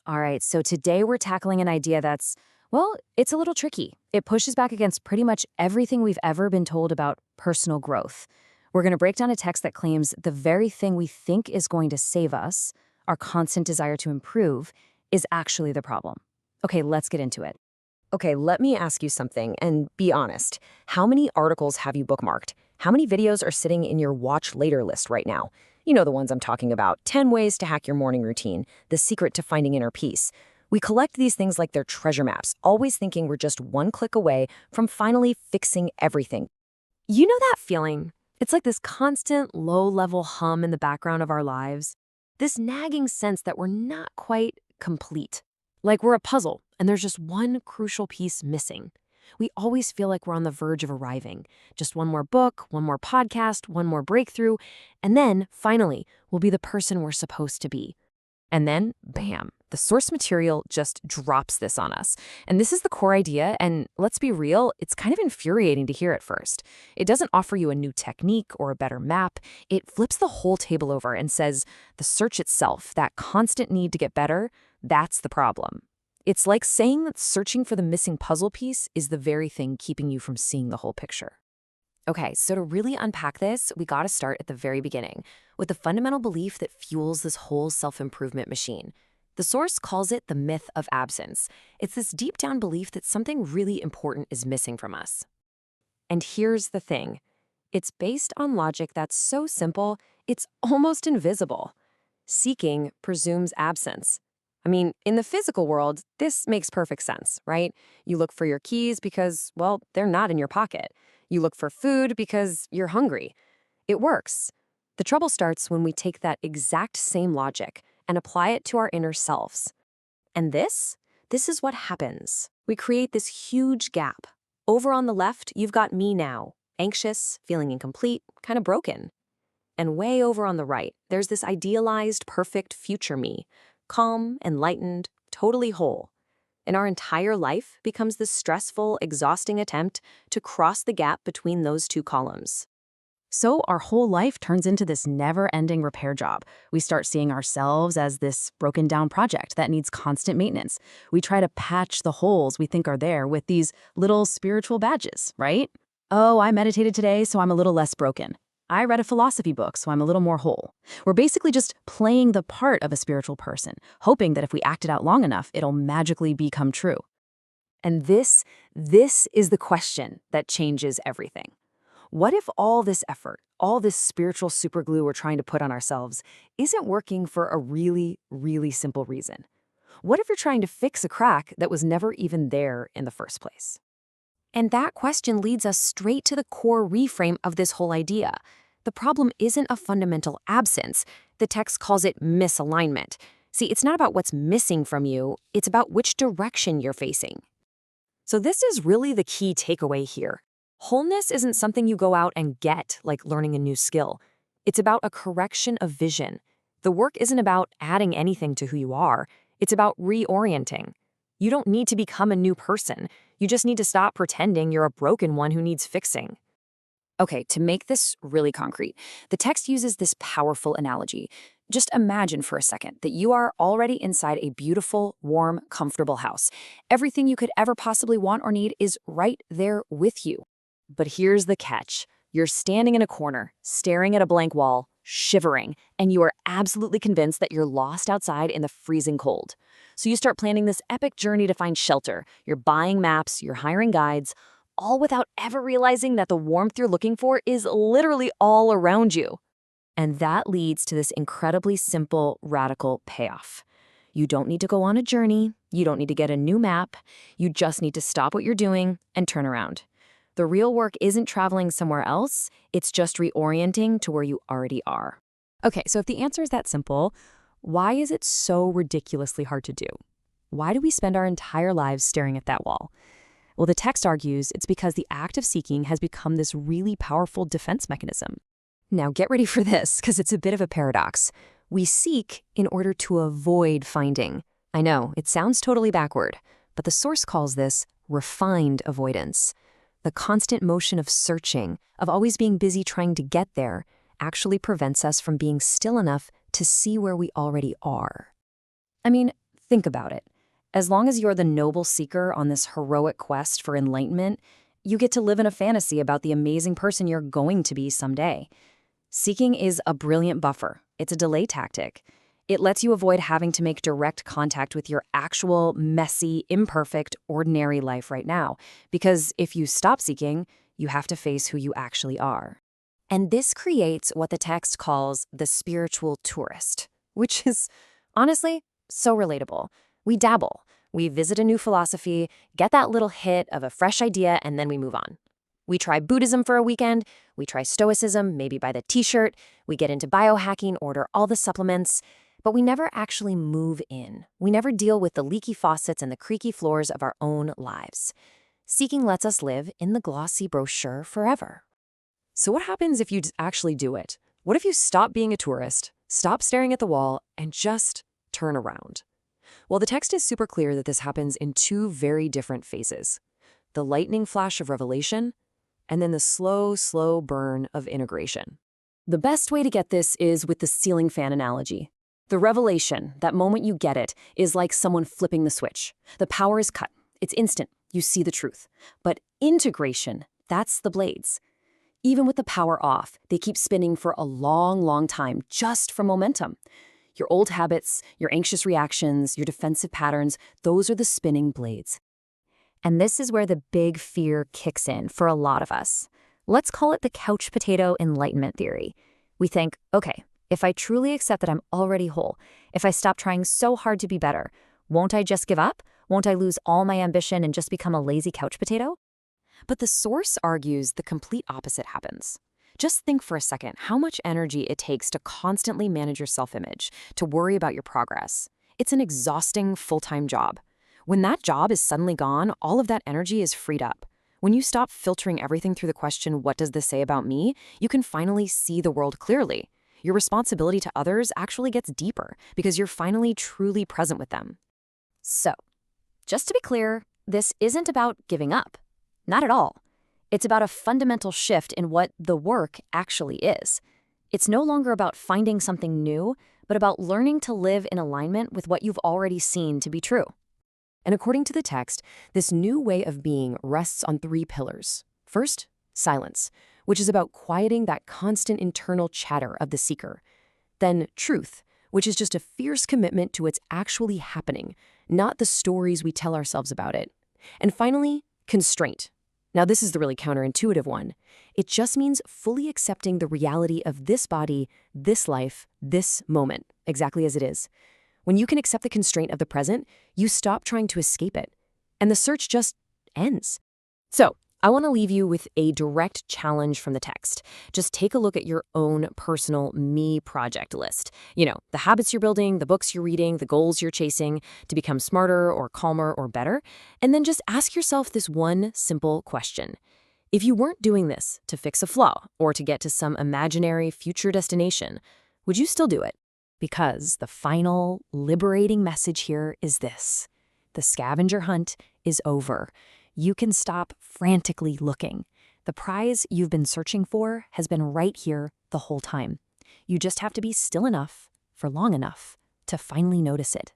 All right, so today we're tackling an idea that's, well, it's a little tricky. It pushes back against pretty much everything we've ever been told about personal growth. We're going to break down a text that claims the very thing we think is going to save us, our constant desire to improve, is actually the problem. Okay, let's get into it. Okay, let me ask you something, and be honest. How many articles have you bookmarked? How many videos are sitting in your watch later list right now? You know the ones I'm talking about. 10 ways to hack your morning routine. The secret to finding inner peace. We collect these things like they're treasure maps, always thinking we're just one click away from finally fixing everything. You know that feeling? It's like this constant low-level hum in the background of our lives. This nagging sense that we're not quite complete. Like we're a puzzle, and there's just one crucial piece missing. We always feel like we're on the verge of arriving. Just one more book, one more podcast, one more breakthrough, and then, finally, we'll be the person we're supposed to be. And then, bam, the source material just drops this on us. And this is the core idea, and let's be real, it's kind of infuriating to hear at first. It doesn't offer you a new technique or a better map. It flips the whole table over and says the search itself, that constant need to get better, that's the problem. It's like saying that searching for the missing puzzle piece is the very thing keeping you from seeing the whole picture. Okay, so to really unpack this, we gotta start at the very beginning, with the fundamental belief that fuels this whole self-improvement machine. The source calls it the myth of absence. It's this deep-down belief that something really important is missing from us. And here's the thing. It's based on logic that's so simple, it's almost invisible. Seeking presumes absence. I mean, in the physical world, this makes perfect sense, right? You look for your keys because, well, they're not in your pocket. You look for food because you're hungry. It works. The trouble starts when we take that exact same logic and apply it to our inner selves. And this is what happens. We create this huge gap. Over on the left, you've got me now, anxious, feeling incomplete, kind of broken. And way over on the right, there's this idealized, perfect future me, calm, enlightened, totally whole. And our entire life becomes this stressful, exhausting attempt to cross the gap between those two columns. So our whole life turns into this never-ending repair job. We start seeing ourselves as this broken-down project that needs constant maintenance. We try to patch the holes we think are there with these little spiritual badges, right? Oh, I meditated today, so I'm a little less broken. I read a philosophy book, so I'm a little more whole. We're basically just playing the part of a spiritual person, hoping that if we act it out long enough, it'll magically become true. And this is the question that changes everything. What if all this effort, all this spiritual superglue we're trying to put on ourselves, isn't working for a really, really simple reason? What if you're trying to fix a crack that was never even there in the first place? And that question leads us straight to the core reframe of this whole idea. The problem isn't a fundamental absence. The text calls it misalignment. See, it's not about what's missing from you, it's about which direction you're facing. So this is really the key takeaway here. Wholeness isn't something you go out and get, like learning a new skill. It's about a correction of vision. The work isn't about adding anything to who you are. It's about reorienting. You don't need to become a new person. You just need to stop pretending you're a broken one who needs fixing. Okay, to make this really concrete, the text uses this powerful analogy. Just imagine for a second that you are already inside a beautiful, warm, comfortable house. Everything you could ever possibly want or need is right there with you. But here's the catch. You're standing in a corner, staring at a blank wall, shivering, and you are absolutely convinced that you're lost outside in the freezing cold. So you start planning this epic journey to find shelter. You're buying maps, you're hiring guides, all without ever realizing that the warmth you're looking for is literally all around you. And that leads to this incredibly simple, radical payoff. You don't need to go on a journey. You don't need to get a new map. You just need to stop what you're doing and turn around. The real work isn't traveling somewhere else. It's just reorienting to where you already are. Okay, so if the answer is that simple, why is it so ridiculously hard to do? Why do we spend our entire lives staring at that wall? Well, the text argues it's because the act of seeking has become this really powerful defense mechanism. Now get ready for this, because it's a bit of a paradox. We seek in order to avoid finding. I know, it sounds totally backward, but the source calls this refined avoidance. The constant motion of searching, of always being busy trying to get there, actually prevents us from being still enough to see where we already are. I mean, Think about it. As long as you're the noble seeker on this heroic quest for enlightenment, you get to live in a fantasy about the amazing person you're going to be someday. Seeking is a brilliant buffer. It's a delay tactic. It lets you avoid having to make direct contact with your actual, messy, imperfect, ordinary life right now. Because if you stop seeking, you have to face who you actually are. And this creates what the text calls the spiritual tourist, which is, honestly, so relatable. We dabble. We visit a new philosophy, get that little hit of a fresh idea, and then we move on. We try Buddhism for a weekend, we try Stoicism, maybe buy the t-shirt, we get into biohacking, order all the supplements, but we never actually move in. We never deal with the leaky faucets and the creaky floors of our own lives. Seeking lets us live in the glossy brochure forever. So what happens if you actually do it? What if you stop being a tourist, stop staring at the wall, and just turn around? Well, the text is super clear that this happens in two very different phases. The lightning flash of revelation, and then the slow, slow burn of integration. The best way to get this is with the ceiling fan analogy. The revelation, that moment you get it, is like someone flipping the switch. The power is cut. It's instant. You see the truth. But integration, that's the blades. Even with the power off, they keep spinning for a long, long time just for momentum. Your old habits, your anxious reactions, your defensive patterns, those are the spinning blades. And this is where the big fear kicks in for a lot of us. Let's call it the couch potato enlightenment theory. We think, okay, if I truly accept that I'm already whole, if I stop trying so hard to be better, won't I just give up? Won't I lose all my ambition and just become a lazy couch potato? But the source argues the complete opposite happens. Just think for a second how much energy it takes to constantly manage your self-image, to worry about your progress. It's an exhausting full-time job. When that job is suddenly gone, all of that energy is freed up. When you stop filtering everything through the question, what does this say about me, you can finally see the world clearly. Your responsibility to others actually gets deeper because you're finally truly present with them. So, just to be clear, this isn't about giving up. Not at all. It's about a fundamental shift in what the work actually is. It's no longer about finding something new, but about learning to live in alignment with what you've already seen to be true. And according to the text, this new way of being rests on three pillars. First, silence, which is about quieting that constant internal chatter of the seeker. Then truth, which is just a fierce commitment to what's actually happening, not the stories we tell ourselves about it. And finally, constraint. Now, this is the really counterintuitive one. It just means fully accepting the reality of this body, this life, this moment, exactly as it is. When you can accept the constraint of the present, you stop trying to escape it, and the search just ends. So, I want to leave you with a direct challenge from the text. Just take a look at your own personal me project list. You know, the habits you're building, the books you're reading, the goals you're chasing to become smarter or calmer or better. And then just ask yourself this one simple question. If you weren't doing this to fix a flaw or to get to some imaginary future destination, would you still do it? Because the final liberating message here is this. The scavenger hunt is over. You can stop frantically looking. The prize you've been searching for has been right here the whole time. You just have to be still enough for long enough to finally notice it.